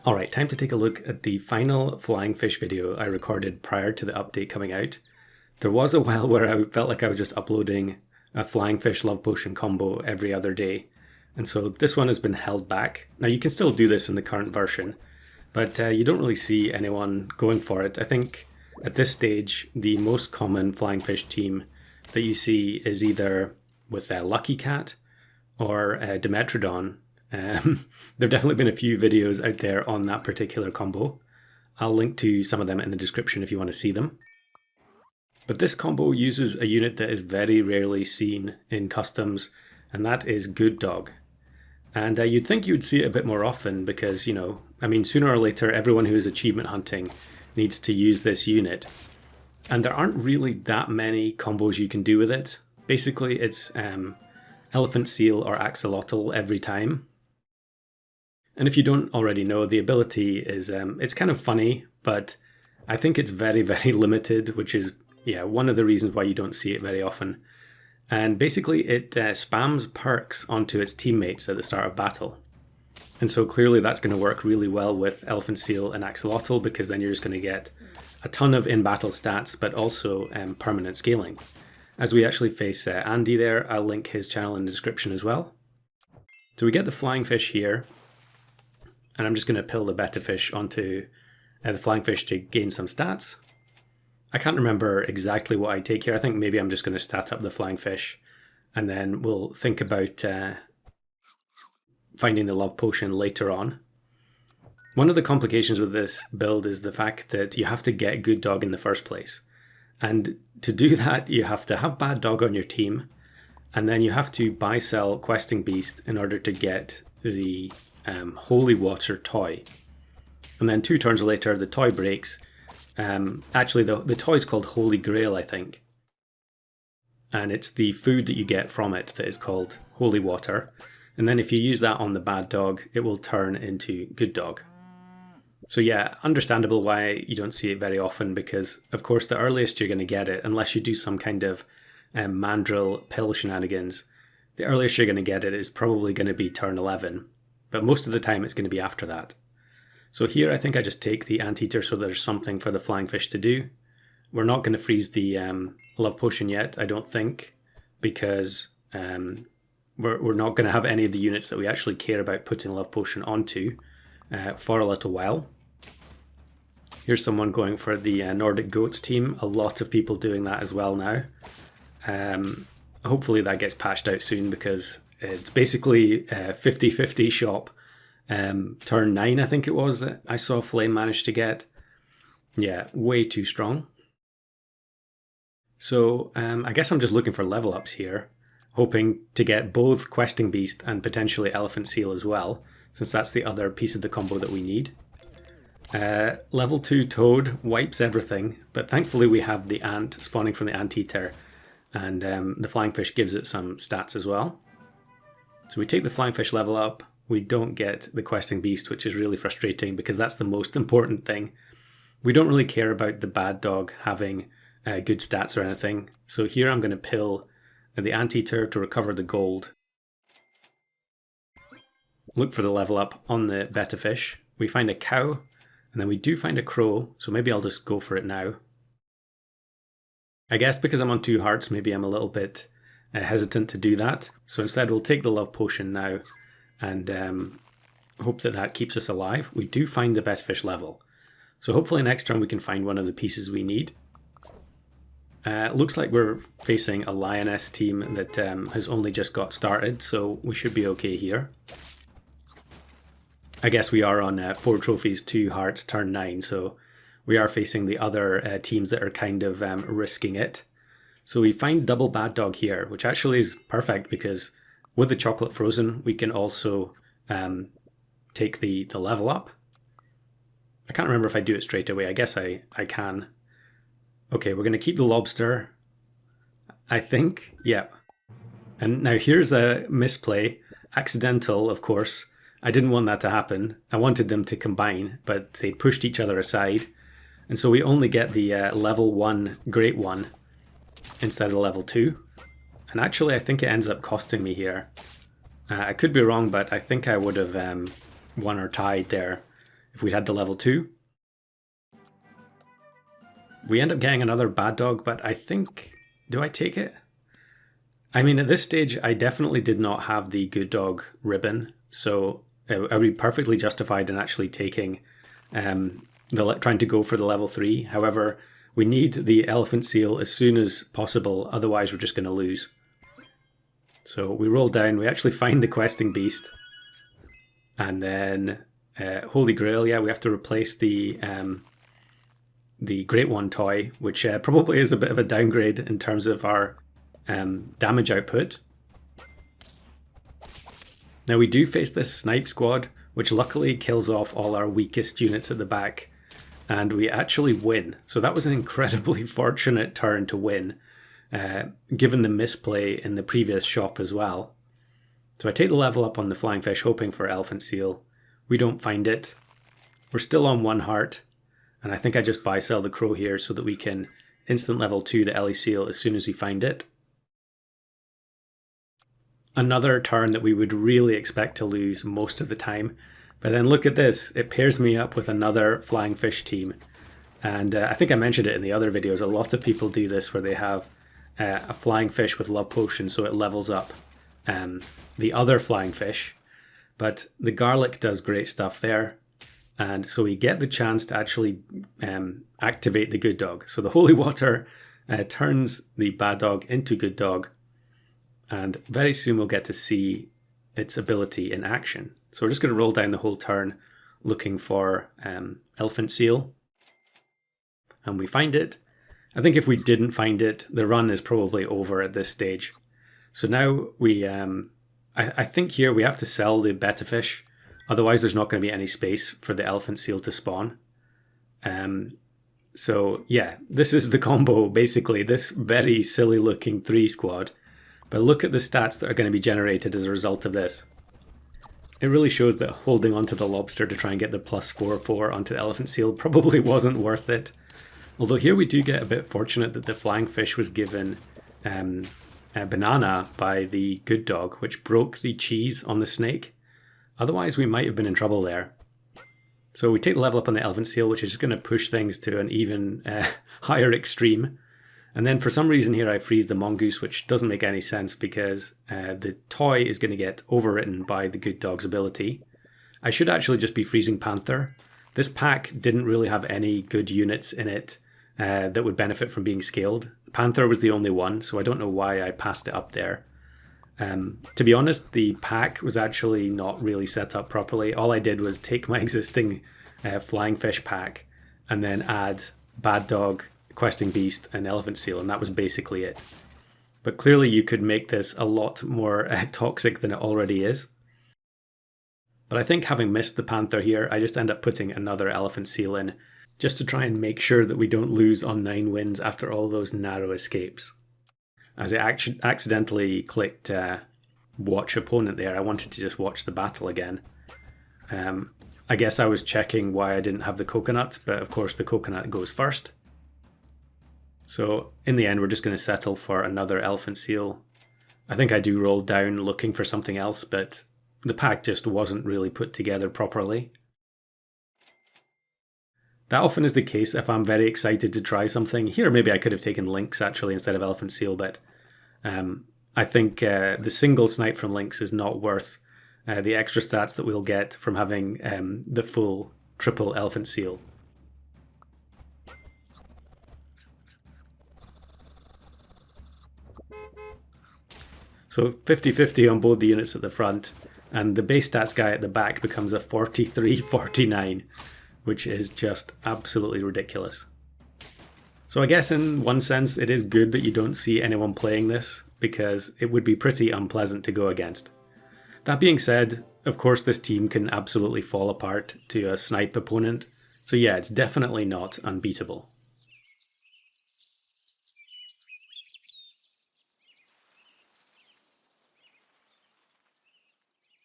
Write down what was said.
Alright, time to take a look at the final flying fish video I recorded prior to the update coming out. There was a while where I felt like I was just uploading a flying fish love potion combo every other day, and so this one has been held back. Now you can still do this in the current version, but you don't really see anyone going for it. I think at this stage the most common flying fish team that you see is either with Lucky Cat or Dimetrodon. There've definitely been a few videos out there on that particular combo. I'll link to some of them in the description if you want to see them. But this combo uses a unit that is very rarely seen in customs, and that is Good Dog. And you'd think you'd see it a bit more often because, sooner or later everyone who is achievement hunting needs to use this unit. And there aren't really that many combos you can do with it. Basically it's Elephant Seal or Axolotl every time. And if you don't already know, the ability is, it's kind of funny, but I think it's very, very limited, which is, one of the reasons why you don't see it very often. And basically it spams perks onto its teammates at the start of battle. And so clearly that's going to work really well with Elephant Seal and Axolotl, because then you're just going to get a ton of in-battle stats, but also permanent scaling. As we actually face Andy there, I'll link his channel in the description as well. So we get the flying fish here. And I'm just going to pill the betta fish onto the flying fish to gain some stats. I can't remember exactly what I take here. I think maybe I'm just going to stat up the flying fish, and then we'll think about finding the love potion later on. One of the complications with this build is the fact that you have to get Good Dog in the first place. And to do that, you have to have Bad Dog on your team, and then you have to buy-sell Questing Beast in order to get the Holy Water toy. And then 2 turns later the toy breaks. Actually the toy is called Holy Grail, I think, and it's the food that you get from it that is called Holy Water. And then if you use that on the Bad Dog, it will turn into Good Dog. So yeah, understandable why you don't see it very often, because of course the earliest you're going to get it, unless you do some kind of mandrill pill shenanigans, the earliest you're going to get it is probably going to be turn 11. But most of the time it's going to be after that. So here I think I just take the Anteater so there's something for the flying fish to do. We're not going to freeze the love potion yet, I don't think, because we're not going to have any of the units that we actually care about putting love potion onto for a little while. Here's someone going for the Nordic goats team. A lot of people doing that as well now. Hopefully that gets patched out soon, because it's basically a 50-50 shop. Turn 9 I think it was that I saw Flame manage to get. Yeah, way too strong. So I guess I'm just looking for level ups here, hoping to get both Questing Beast and potentially Elephant Seal as well, since that's the other piece of the combo that we need. Level 2 Toad wipes everything, but thankfully we have the ant spawning from the Anteater, and the flying fish gives it some stats as well. So we take the flying fish level up. We don't get the Questing Beast, which is really frustrating because that's the most important thing. We don't really care about the Bad Dog having good stats or anything. So here I'm going to pill the Anteater to recover the gold. Look for the level up on the betta fish. We find a cow, and then we do find a crow, so maybe I'll just go for it now. I guess because I'm on 2 hearts, maybe I'm a little bit hesitant to do that. So instead we'll take the love potion now and hope that that keeps us alive. We do find the betta fish level. So hopefully next turn we can find one of the pieces we need. Looks like we're facing a lioness team that has only just got started, so we should be okay here. I guess we are on 4 trophies, 2 hearts, turn 9, so we are facing the other teams that are kind of risking it. So we find double Bad Dog here, which actually is perfect because with the chocolate frozen, we can also take the level up. I can't remember if I do it straight away. I guess I can. Okay, we're going to keep the lobster, I think. Yeah. And now here's a misplay. Accidental, of course. I didn't want that to happen. I wanted them to combine, but they pushed each other aside. And so we only get the level 1 Great One instead of level 2. And actually I think it ends up costing me here. I could be wrong, but I think I would have won or tied there if we'd had the level 2. We end up getting another bad dog, but I think... do I take it? I mean, at this stage, I definitely did not have the good dog ribbon, so I would be perfectly justified in actually taking trying to go for the level 3. However, we need the elephant seal as soon as possible, otherwise we're just going to lose. So we roll down, we actually find the questing beast, and then Holy Grail, yeah, we have to replace the Great One toy, which probably is a bit of a downgrade in terms of our damage output. Now we do face this snipe squad, which luckily kills off all our weakest units at the back, and we actually win. So that was an incredibly fortunate turn to win, given the misplay in the previous shop as well. So I take the level up on the flying fish, hoping for elephant seal. We don't find it. We're still on 1 heart, and I think I just buy sell the crow here so that we can instant level 2 the Ellie seal as soon as we find it. Another turn that we would really expect to lose most of the time. But then look at this, it pairs me up with another flying fish team. And I think I mentioned it in the other videos, a lot of people do this where they have a flying fish with love potion so it levels up the other flying fish. But the garlic does great stuff there. And so we get the chance to actually activate the good dog. So the holy water turns the bad dog into good dog. And very soon we'll get to see its ability in action. So we're just going to roll down the whole turn looking for elephant seal. And we find it. I think if we didn't find it, the run is probably over at this stage. So now we, I think here we have to sell the betta fish. Otherwise there's not going to be any space for the elephant seal to spawn. So yeah, this is the combo, basically, this very silly looking 3 squad. But look at the stats that are going to be generated as a result of this. It really shows that holding onto the lobster to try and get the +4/4 onto the elephant seal probably wasn't worth it. Although here we do get a bit fortunate that the flying fish was given a banana by the good dog, which broke the cheese on the snake. Otherwise we might have been in trouble there. So we take the level up on the elephant seal, which is just going to push things to an even higher extreme. And then for some reason here I freeze the mongoose, which doesn't make any sense because the toy is going to get overwritten by the good dog's ability. I should actually just be freezing panther. This pack didn't really have any good units in it that would benefit from being scaled. Panther was the only one, so I don't know why I passed it up there. To be honest, the pack was actually not really set up properly. All I did was take my existing flying fish pack and then add bad dog, questing beast and elephant seal, and that was basically it. But clearly you could make this a lot more toxic than it already is. But I think having missed the panther here, I just end up putting another elephant seal in just to try and make sure that we don't lose on 9 wins after all those narrow escapes. As I accidentally clicked watch opponent there, I wanted to just watch the battle again. I guess I was checking why I didn't have the coconut, but of course the coconut goes first. So in the end, we're just going to settle for another elephant seal. I think I do roll down looking for something else, but the pack just wasn't really put together properly. That often is the case if I'm very excited to try something. Here maybe I could have taken Lynx actually instead of elephant seal, but I think the single snipe from Lynx is not worth the extra stats that we'll get from having the full triple elephant seal. So 50-50 on both the units at the front, and the base stats guy at the back becomes a 43-49, which is just absolutely ridiculous. So I guess in one sense it is good that you don't see anyone playing this, because it would be pretty unpleasant to go against. That being said, of course this team can absolutely fall apart to a snipe opponent, so yeah, it's definitely not unbeatable.